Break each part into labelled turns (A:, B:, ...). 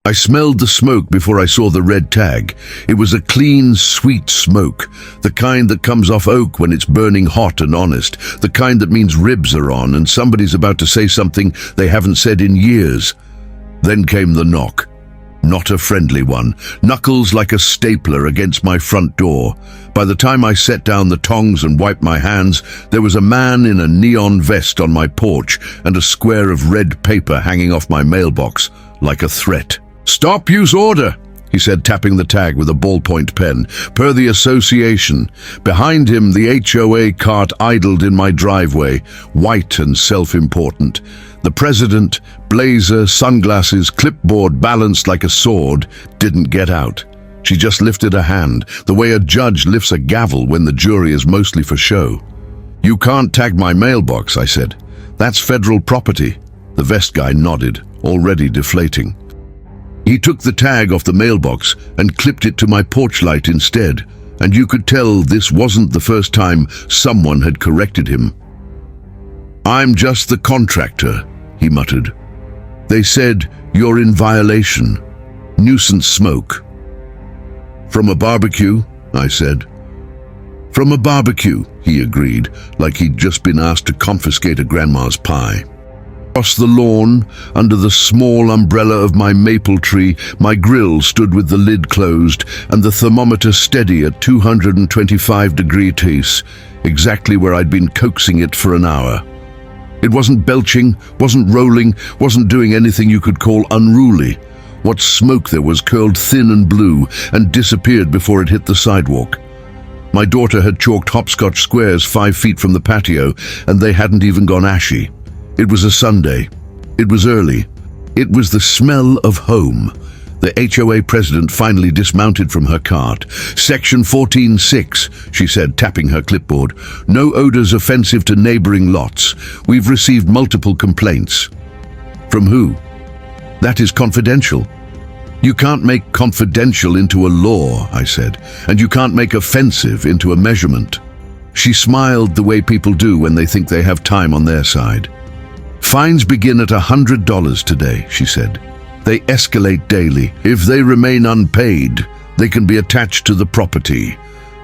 A: I smelled the smoke before I saw the red tag. It was a clean, sweet smoke, the kind that comes off oak when it's burning hot and honest, the kind that means ribs are on and somebody's about to say something they haven't said in years. Then came the knock. Not a friendly one, knuckles like a stapler against my front door. By the time I set down the tongs and wiped my hands, there was a man in a neon vest on my porch and a square of red paper hanging off my mailbox, like a threat. "Stop use order," he said, tapping the tag with a ballpoint pen. "Per the association." Behind him, the HOA cart idled in my driveway, white and self-important. The president, blazer, sunglasses, clipboard balanced like a sword, didn't get out. She just lifted a hand, the way a judge lifts a gavel when the jury is mostly for show. "You can't tag my mailbox," I said. "That's federal property." The vest guy nodded, already deflating. He took the tag off the mailbox and clipped it to my porch light instead, and you could tell this wasn't the first time someone had corrected him. "I'm just the contractor," he muttered. "They said you're in violation. Nuisance smoke." "From a barbecue," I said. "From a barbecue," he agreed, like he'd just been asked to confiscate a grandma's pie. Across the lawn, under the small umbrella of my maple tree, my grill stood with the lid closed and the thermometer steady at 225 degrees, exactly where I'd been coaxing it for an hour. It wasn't belching, wasn't rolling, wasn't doing anything you could call unruly. What smoke there was curled thin and blue and disappeared before it hit the sidewalk. My daughter had chalked hopscotch squares 5 feet from the patio, and they hadn't even gone ashy. It was a Sunday. It was early. It was the smell of home. The HOA president finally dismounted from her cart. "Section 14(6), she said, tapping her clipboard. "No odors offensive to neighboring lots. We've received multiple complaints." "From who?" "That is confidential." "You can't make confidential into a law," I said, "and you can't make offensive into a measurement." She smiled the way people do when they think they have time on their side. "Fines begin at $100 today," she said. "They escalate daily. If they remain unpaid, they can be attached to the property."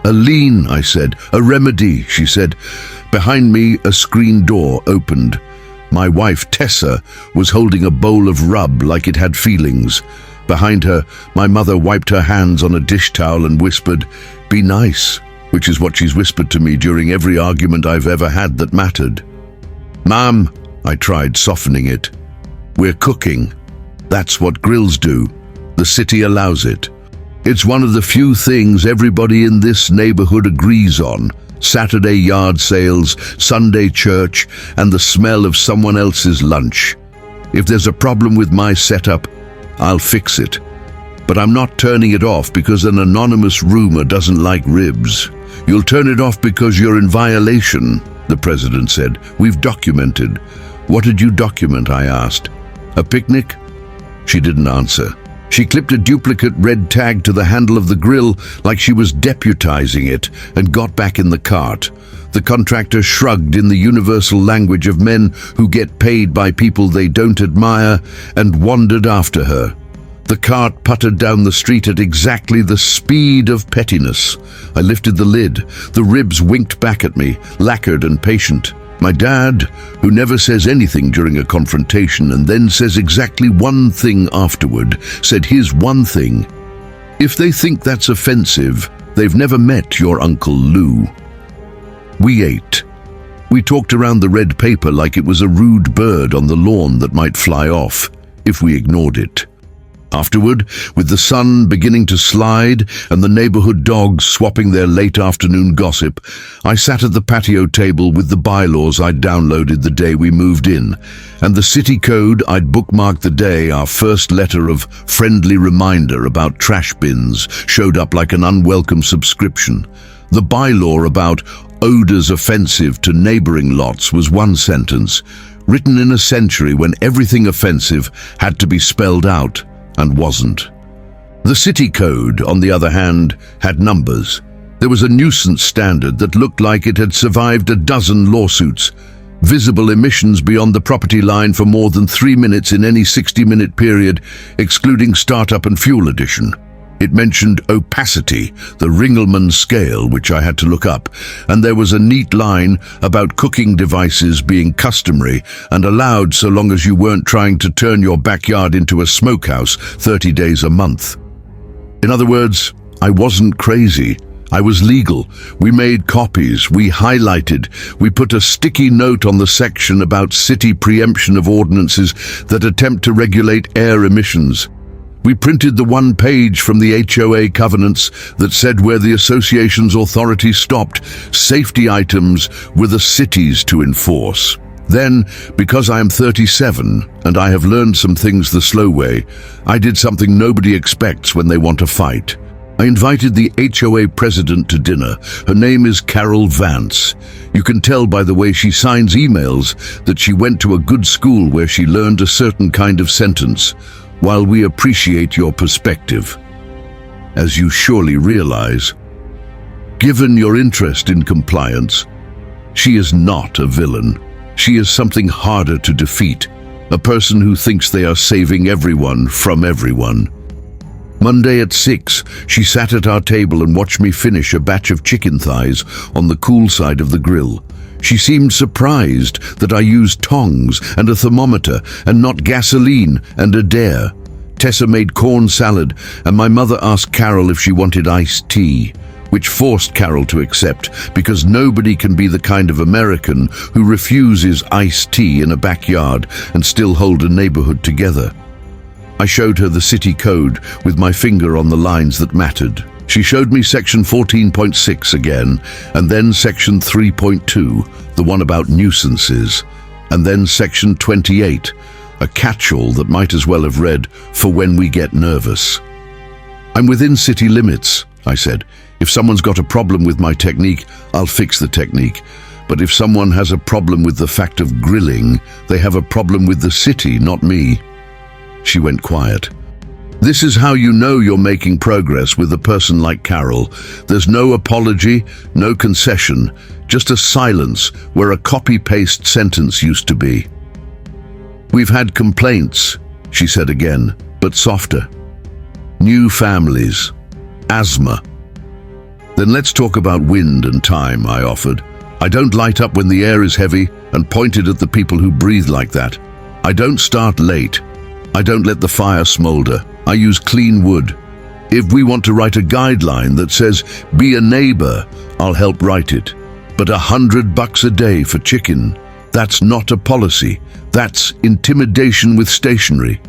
A: "A lien," I said. "A remedy," she said. Behind me, a screen door opened. My wife, Tessa, was holding a bowl of rub like it had feelings. Behind her, my mother wiped her hands on a dish towel and whispered, "Be nice," which is what she's whispered to me during every argument I've ever had that mattered. "Mom," I tried, softening it. "We're cooking. That's what grills do. The city allows it. It's one of the few things everybody in this neighborhood agrees on. Saturday yard sales, Sunday church, and the smell of someone else's lunch. If there's a problem with my setup, I'll fix it. But I'm not turning it off because an anonymous rumor doesn't like ribs. You'll turn it off because you're in violation," the president said. "We've documented." "What did you document?" I asked. "A picnic?" She didn't answer. She clipped a duplicate red tag to the handle of the grill like she was deputizing it and got back in the cart. The contractor shrugged in the universal language of men who get paid by people they don't admire and wandered after her. The cart puttered down the street at exactly the speed of pettiness. I lifted the lid. The ribs winked back at me, lacquered and patient. My dad, who never says anything during a confrontation and then says exactly one thing afterward, said his one thing. "If they think that's offensive, they've never met your Uncle Lou." We ate. We talked around the red paper like it was a rude bird on the lawn that might fly off if we ignored it. Afterward, with the sun beginning to slide and the neighborhood dogs swapping their late afternoon gossip, I sat at the patio table with the bylaws I'd downloaded the day we moved in, and the city code I'd bookmarked the day our first letter of friendly reminder about trash bins showed up like an unwelcome subscription. The bylaw about odors offensive to neighboring lots was one sentence, written in a century when everything offensive had to be spelled out, and wasn't. The city code, on the other hand, had numbers. There was a nuisance standard that looked like it had survived a dozen lawsuits. visible emissions beyond the property line for more than 3 minutes in any 60-minute period, excluding startup and fuel addition. It mentioned opacity, the Ringelmann scale, which I had to look up, and there was a neat line about cooking devices being customary and allowed so long as you weren't trying to turn your backyard into a smokehouse 30 days a month. In other words, I wasn't crazy. I was legal. We made copies, we highlighted, we put a sticky note on the section about city preemption of ordinances that attempt to regulate air emissions. We printed the one page from the HOA covenants that said where the association's authority stopped, safety items were the city's to enforce. Then, because I am 37 and I have learned some things the slow way, I did something nobody expects when they want to fight. I invited the HOA president to dinner. Her name is Carol Vance. You can tell by the way she signs emails that she went to a good school where she learned a certain kind of sentence. While we appreciate your perspective, as you surely realize, given your interest in compliance, she is not a villain. She is something harder to defeat, a person who thinks they are saving everyone from everyone. Monday at 6, she sat at our table and watched me finish a batch of chicken thighs on the cool side of the grill. She seemed surprised that I used tongs and a thermometer and not gasoline and a dare. Tessa made corn salad, and my mother asked Carol if she wanted iced tea, which forced Carol to accept, because nobody can be the kind of American who refuses iced tea in a backyard and still hold a neighborhood together. I showed her the city code with my finger on the lines that mattered. She showed me section 14.6 again, and then section 3.2, the one about nuisances, and then section 28, a catch-all that might as well have read, for when we get nervous. I'm within city limits, I said. If someone's got a problem with my technique, I'll fix the technique. But if someone has a problem with the fact of grilling, they have a problem with the city, not me. She went quiet. This is how you know you're making progress with a person like Carol. There's no apology, no concession, just a silence where a copy-paste sentence used to be. We've had complaints, she said again, but softer. New families. Asthma. Then let's talk about wind and time, I offered. I don't light up when the air is heavy and pointed at the people who breathe like that. I don't start late. I don't let the fire smolder. I use clean wood. If we want to write a guideline that says, be a neighbor, I'll help write it. But $100 a day for chicken, that's not a policy. That's intimidation with stationery.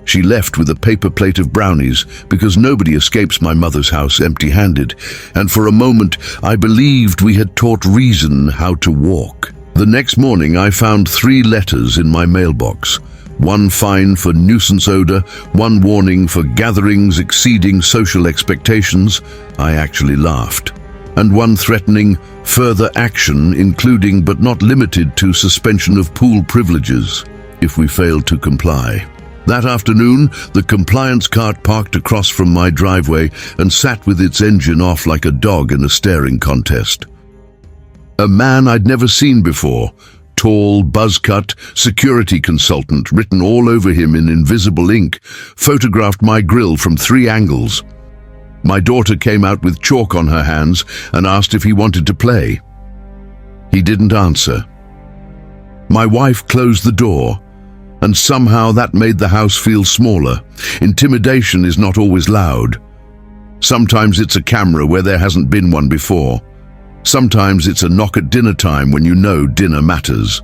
A: She left with a paper plate of brownies because nobody escapes my mother's house empty-handed, and for a moment I believed we had taught reason how to walk. The next morning I found 3 letters in my mailbox. 1 fine for nuisance odor, 1 warning for gatherings exceeding social expectations, I actually laughed, and 1 threatening further action, including but not limited to suspension of pool privileges if we failed to comply. That afternoon, the compliance cart parked across from my driveway and sat with its engine off like a dog in a staring contest. A man I'd never seen before, tall, buzz-cut, security consultant written all over him in invisible ink, photographed my grill from 3 angles. My daughter came out with chalk on her hands and asked if he wanted to play. He didn't answer. My wife closed the door, and somehow that made the house feel smaller. Intimidation is not always loud. Sometimes it's a camera where there hasn't been one before. Sometimes it's a knock at dinner time when you know dinner matters.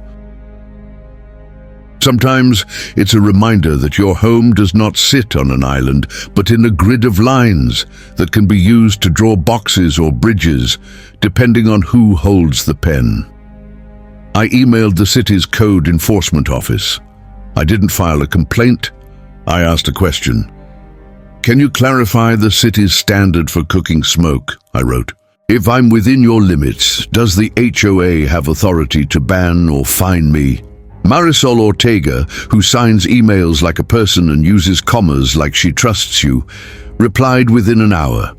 A: Sometimes it's a reminder that your home does not sit on an island, but in a grid of lines that can be used to draw boxes or bridges, depending on who holds the pen. I emailed the city's code enforcement office. I didn't file a complaint. I asked a question. Can you clarify the city's standard for cooking smoke? I wrote. If I'm within your limits, does the HOA have authority to ban or fine me? Marisol Ortega, who signs emails like a person and uses commas like she trusts you, replied within an hour.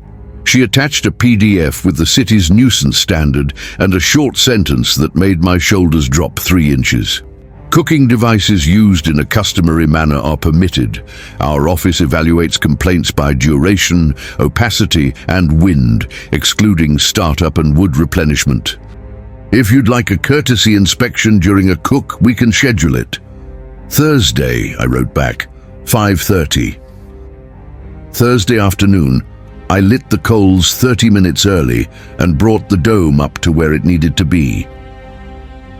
A: She attached a PDF with the city's nuisance standard and a short sentence that made my shoulders drop 3 inches. Cooking devices used in a customary manner are permitted. Our office evaluates complaints by duration, opacity, and wind, excluding startup and wood replenishment. If you'd like a courtesy inspection during a cook, we can schedule it. Thursday, I wrote back, 5:30. Thursday afternoon, I lit the coals 30 minutes early and brought the dome up to where it needed to be.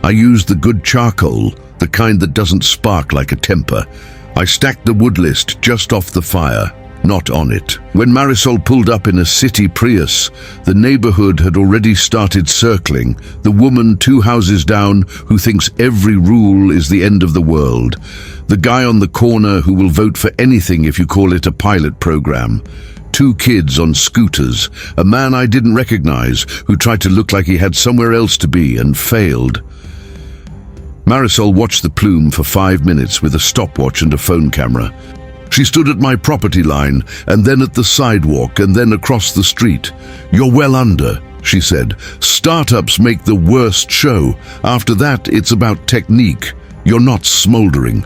A: I used the good charcoal, the kind that doesn't spark like a temper. I stacked the wood list just off the fire, not on it. When Marisol pulled up in a city Prius, the neighborhood had already started circling, the woman 2 houses down who thinks every rule is the end of the world, the guy on the corner who will vote for anything if you call it a pilot program, 2 kids on scooters, a man I didn't recognize who tried to look like he had somewhere else to be and failed. Marisol watched the plume for 5 minutes with a stopwatch and a phone camera. She stood at my property line, and then at the sidewalk, and then across the street. "You're well under," she said. "Startups make the worst show. After that, it's about technique. You're not smoldering."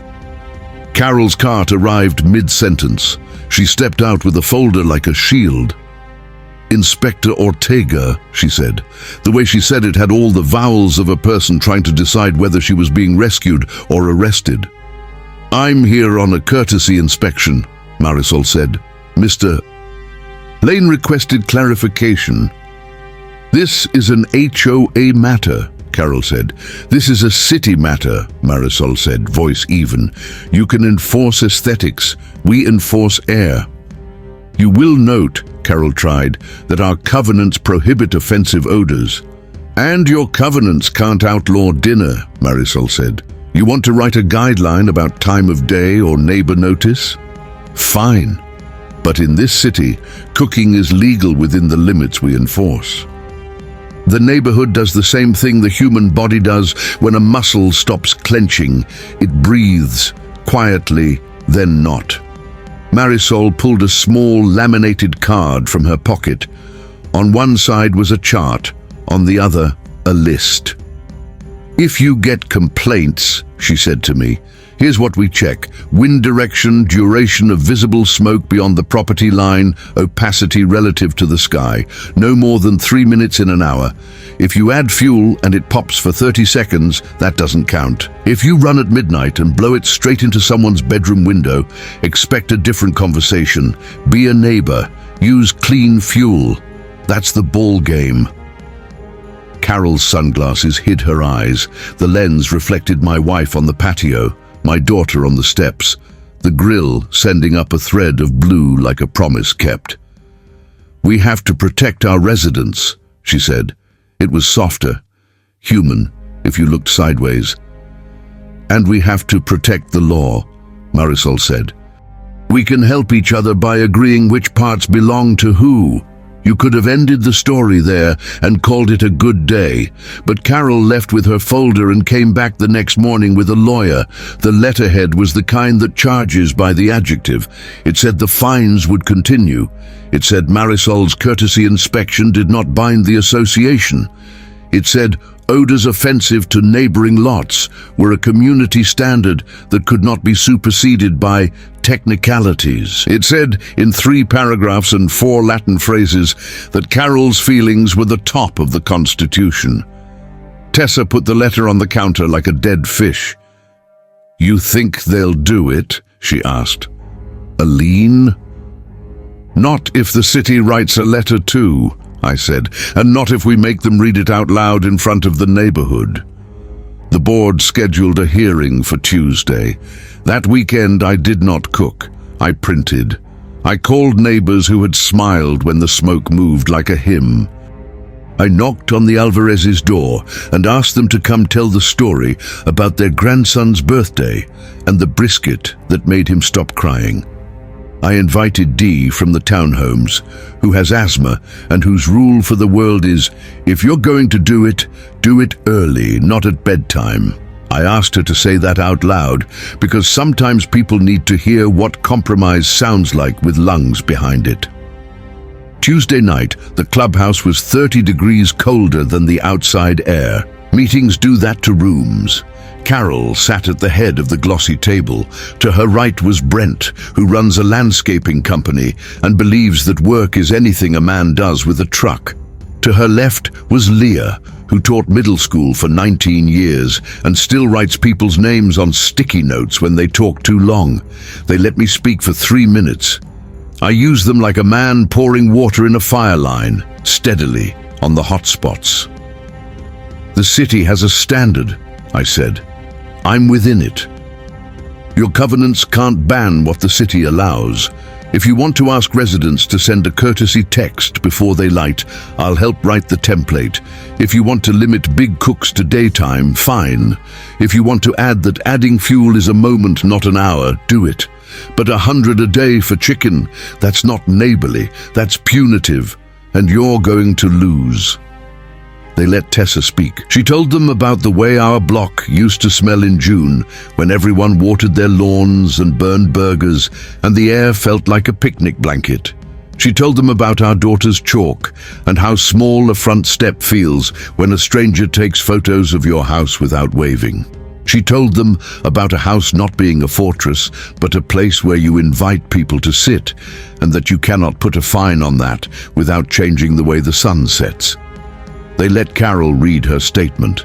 A: Carol's cart arrived mid-sentence. She stepped out with a folder like a shield. "Inspector Ortega," she said. The way she said it had all the vowels of a person trying to decide whether she was being rescued or arrested. "I'm here on a courtesy inspection," Marisol said. "Mr. Lane requested clarification." "This is an HOA matter," Carol said. "This is a city matter," Marisol said, voice even. "You can enforce aesthetics. We enforce air." "You will note," Carol tried, "that our covenants prohibit offensive odors." "And your covenants can't outlaw dinner," Marisol said. "You want to write a guideline about time of day or neighbor notice? Fine. But in this city, cooking is legal within the limits we enforce. The neighborhood does the same thing the human body does when a muscle stops clenching. It breathes, quietly, then not." Marisol pulled a small laminated card from her pocket. On one side was a chart, on the other, a list. "If you get complaints," she said to me, "here's what we check: wind direction, duration of visible smoke beyond the property line, opacity relative to the sky, no more than 3 minutes in an hour. If you add fuel and it pops for 30 seconds, that doesn't count. If you run at midnight and blow it straight into someone's bedroom window, expect a different conversation. Be a neighbor. Use clean fuel. That's the ball game." Carol's sunglasses hid her eyes. The lens reflected my wife on the patio, my daughter on the steps, the grill sending up a thread of blue like a promise kept. "We have to protect our residents," she said. It was softer, human, if you looked sideways. "And we have to protect the law," Marisol said. "We can help each other by agreeing which parts belong to who." You could have ended the story there and called it a good day, but Carol left with her folder and came back the next morning with a lawyer. The letterhead was the kind that charges by the adjective. It said the fines would continue. It said Marisol's courtesy inspection did not bind the association. It said odors offensive to neighboring lots were a community standard that could not be superseded by technicalities. It said, in 3 paragraphs and 4 Latin phrases, that Carol's feelings were the top of the Constitution. Tessa put the letter on the counter like a dead fish. "You think they'll do it?" she asked. "A lien?" "Not if the city writes a letter too," I said, "and not if we make them read it out loud in front of the neighborhood." The board scheduled a hearing for Tuesday. That weekend I did not cook. I printed. I called neighbors who had smiled when the smoke moved like a hymn. I knocked on the Alvarez's door and asked them to come tell the story about their grandson's birthday and the brisket that made him stop crying. I invited Dee from the townhomes, who has asthma and whose rule for the world is, if you're going to do it early, not at bedtime. I asked her to say that out loud because sometimes people need to hear what compromise sounds like with lungs behind it. Tuesday night, the clubhouse was 30 degrees colder than the outside air. Meetings do that to rooms. Carol sat at the head of the glossy table. To her right was Brent, who runs a landscaping company and believes that work is anything a man does with a truck. To her left was Leah, who taught middle school for 19 years and still writes people's names on sticky notes when they talk too long. They let me speak for 3 minutes. I use them like a man pouring water in a fire line, steadily, on the hot spots. The city has a standard, I said. I'm within it. Your covenants can't ban what the city allows. If you want to ask residents to send a courtesy text before they light, I'll help write the template. If you want to limit big cooks to daytime, fine. If you want to add that adding fuel is a moment, not an hour, do it. But 100 a day for chicken, that's not neighborly, that's punitive, and you're going to lose. They let Tessa speak. She told them about the way our block used to smell in June, when everyone watered their lawns and burned burgers, and the air felt like a picnic blanket. She told them about our daughter's chalk, and how small a front step feels when a stranger takes photos of your house without waving. She told them about a house not being a fortress, but a place where you invite people to sit, and that you cannot put a fine on that without changing the way the sun sets. They let Carol read her statement.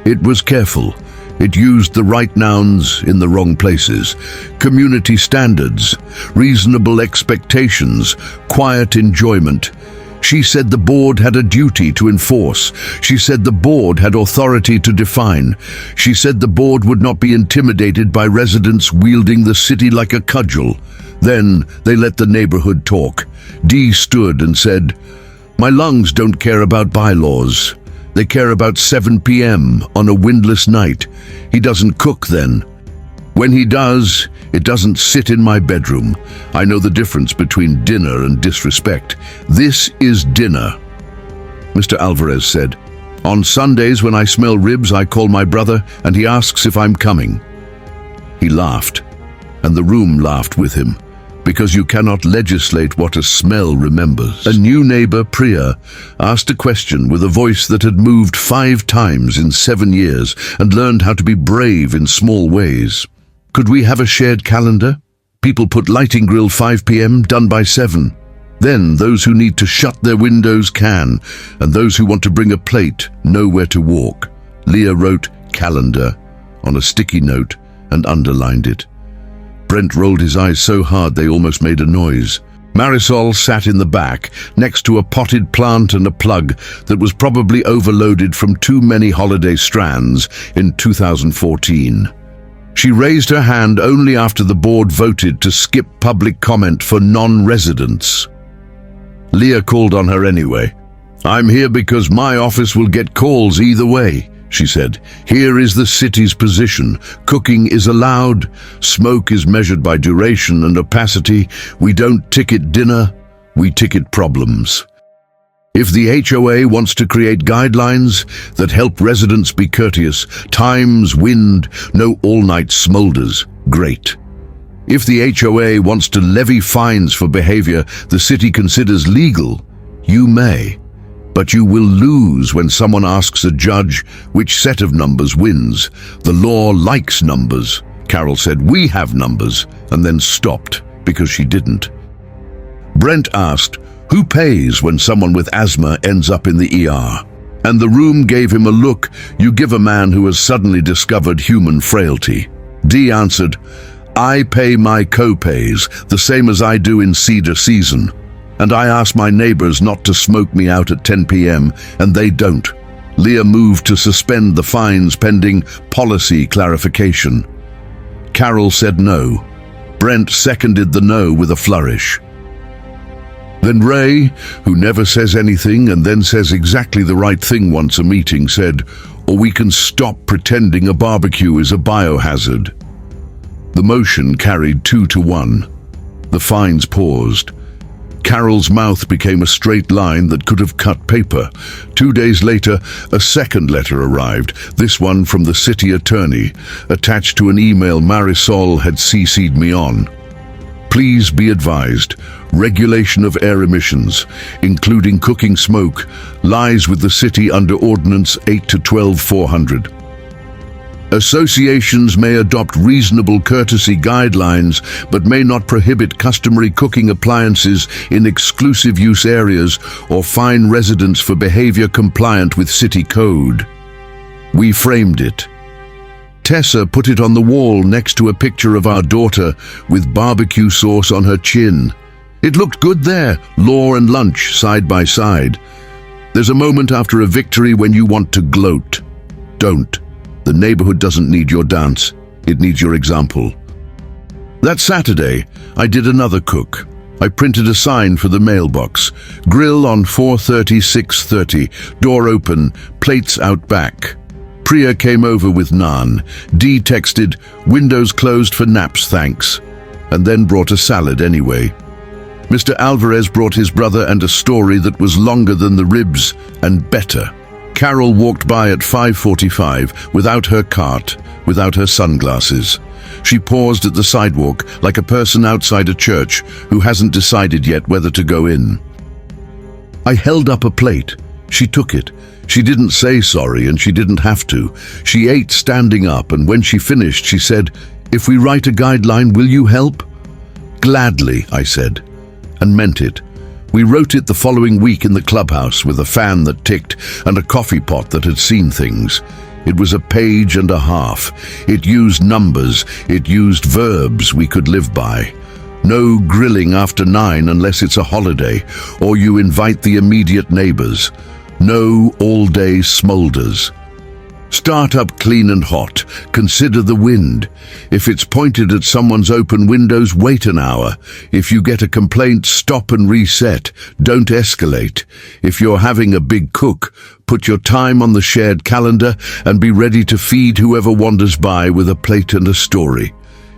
A: It was careful. It used the right nouns in the wrong places. Community standards, reasonable expectations, quiet enjoyment. She said the board had a duty to enforce. She said the board had authority to define. She said the board would not be intimidated by residents wielding the city like a cudgel. Then they let the neighborhood talk. Dee stood and said, "My lungs don't care about bylaws. They care about 7 p.m. on a windless night. He doesn't cook then. When he does, it doesn't sit in my bedroom. I know the difference between dinner and disrespect. This is dinner." Mr. Alvarez said, "On Sundays when I smell ribs, I call my brother and he asks if I'm coming." He laughed, and the room laughed with him. Because you cannot legislate what a smell remembers. A new neighbor, Priya, asked a question with a voice that had moved 5 times in 7 years and learned how to be brave in small ways. Could we have a shared calendar? People put lighting grill 5 p.m., done by 7. Then those who need to shut their windows can, and those who want to bring a plate know where to walk. Leah wrote calendar on a sticky note and underlined it. Brent rolled his eyes so hard they almost made a noise. Marisol sat in the back, next to a potted plant and a plug that was probably overloaded from too many holiday strands in 2014. She raised her hand only after the board voted to skip public comment for non-residents. Leah called on her anyway. "I'm here because my office will get calls either way," she said. "Here is the city's position. Cooking is allowed. Smoke is measured by duration and opacity. We don't ticket dinner, we ticket problems. If the HOA wants to create guidelines that help residents be courteous, times, wind, no all-night smolders, great. If the HOA wants to levy fines for behavior the city considers legal, you may. But you will lose when someone asks a judge which set of numbers wins. The law likes numbers." Carol said, "We have numbers," and then stopped because she didn't. Brent asked, "Who pays when someone with asthma ends up in the ER?" And the room gave him a look you give a man who has suddenly discovered human frailty. Dee answered, "I pay my co-pays, the same as I do in cedar season. And I ask my neighbors not to smoke me out at 10 p.m., and they don't." Leah moved to suspend the fines pending policy clarification. Carol said no. Brent seconded the no with a flourish. Then Ray, who never says anything and then says exactly the right thing once a meeting, said, "Or we can stop pretending a barbecue is a biohazard." The motion carried 2-1. The fines paused. Carol's mouth became a straight line that could have cut paper. 2 days later, a second letter arrived, this one from the city attorney, attached to an email Marisol had CC'd me on. Please be advised, regulation of air emissions, including cooking smoke, lies with the city under Ordinance 8 to 12-400. Associations may adopt reasonable courtesy guidelines, but may not prohibit customary cooking appliances in exclusive use areas or fine residents for behavior compliant with city code. We framed it. Tessa put it on the wall next to a picture of our daughter with barbecue sauce on her chin. It looked good there, law and lunch side by side. There's a moment after a victory when you want to gloat. Don't. The neighborhood doesn't need your dance, it needs your example. That Saturday, I did another cook. I printed a sign for the mailbox. Grill on 4:30-6:30, door open, plates out back. Priya came over with naan. Dee texted, windows closed for naps, thanks, and then brought a salad anyway. Mr. Alvarez brought his brother and a story that was longer than the ribs and better. Carol walked by at 5:45 without her cart, without her sunglasses. She paused at the sidewalk like a person outside a church who hasn't decided yet whether to go in. I held up a plate. She took it. She didn't say sorry, and she didn't have to. She ate standing up, and when she finished, she said, "If we write a guideline, will you help?" "Gladly," I said, and meant it. We wrote it the following week in the clubhouse with a fan that ticked and a coffee pot that had seen things. It was a page and a half. It used numbers. It used verbs we could live by. No grilling after 9 unless it's a holiday, or you invite the immediate neighbors. No all-day smolders. Start up clean and hot. Consider the wind. If it's pointed at someone's open windows, wait an hour. If you get a complaint, stop and reset. Don't escalate. If you're having a big cook, put your time on the shared calendar and be ready to feed whoever wanders by with a plate and a story.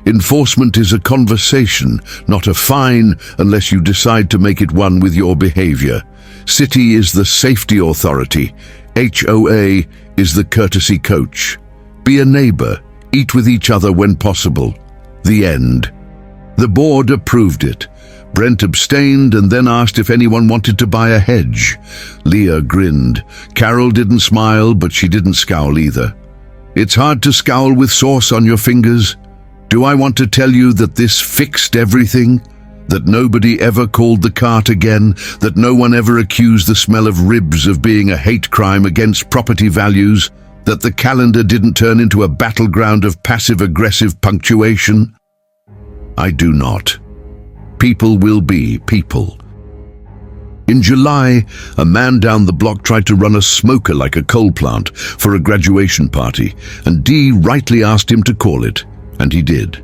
A: Enforcement is a conversation, not a fine, unless you decide to make it one with your behavior. City is the safety authority. HOA is the courtesy coach. Be a neighbor. Eat with each other when possible. The end. The board approved it. Brent abstained and then asked if anyone wanted to buy a hedge. Leah grinned. Carol didn't smile, but she didn't scowl either. It's hard to scowl with sauce on your fingers. Do I want to tell you that this fixed everything? That nobody ever called the cart again, that no one ever accused the smell of ribs of being a hate crime against property values, that the calendar didn't turn into a battleground of passive-aggressive punctuation? I do not. People will be people. In July, a man down the block tried to run a smoker like a coal plant for a graduation party, and Dee rightly asked him to call it, and he did.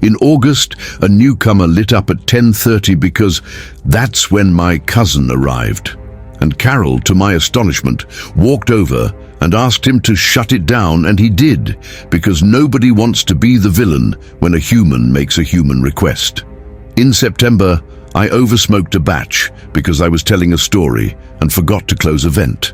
A: In August, a newcomer lit up at 10:30 because that's when my cousin arrived. And Carol, to my astonishment, walked over and asked him to shut it down, and he did, because nobody wants to be the villain when a human makes a human request. In September, I oversmoked a batch because I was telling a story and forgot to close a vent.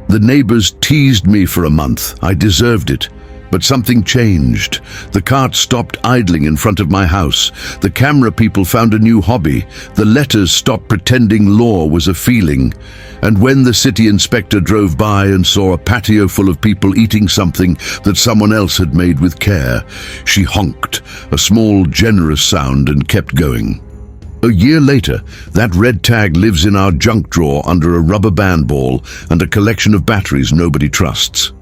A: The neighbors teased me for a month. I deserved it. But something changed. The cart stopped idling in front of my house. The camera people found a new hobby. The letters stopped pretending law was a feeling. And when the city inspector drove by and saw a patio full of people eating something that someone else had made with care, she honked, a small, generous sound, and kept going. A year later, that red tag lives in our junk drawer under a rubber band ball and a collection of batteries nobody trusts.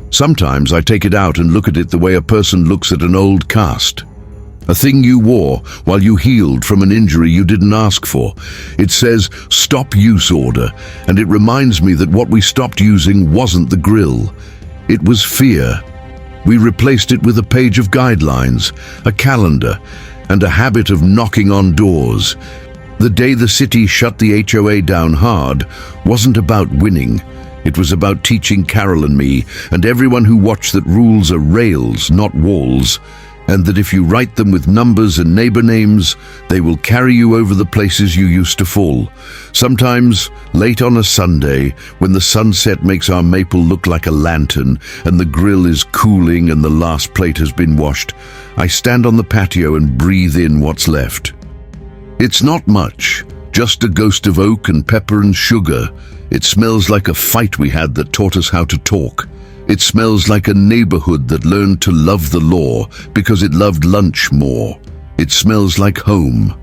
A: Sometimes I take it out and look at it the way a person looks at an old cast. A thing you wore while you healed from an injury you didn't ask for. It says, "Stop use order," and it reminds me that what we stopped using wasn't the grill. It was fear. We replaced it with a page of guidelines, a calendar, and a habit of knocking on doors. The day the city shut the HOA down hard wasn't about winning. It was about teaching Carol and me and everyone who watched that rules are rails, not walls. and that if you write them with numbers and neighbor names, they will carry you over the places you used to fall. Sometimes, late on a Sunday, when the sunset makes our maple look like a lantern and the grill is cooling and the last plate has been washed, I stand on the patio and breathe in what's left. It's not much, just a ghost of oak and pepper and sugar. It smells like a fight we had that taught us how to talk. It smells like a neighborhood that learned to love the law because it loved lunch more. It smells like home.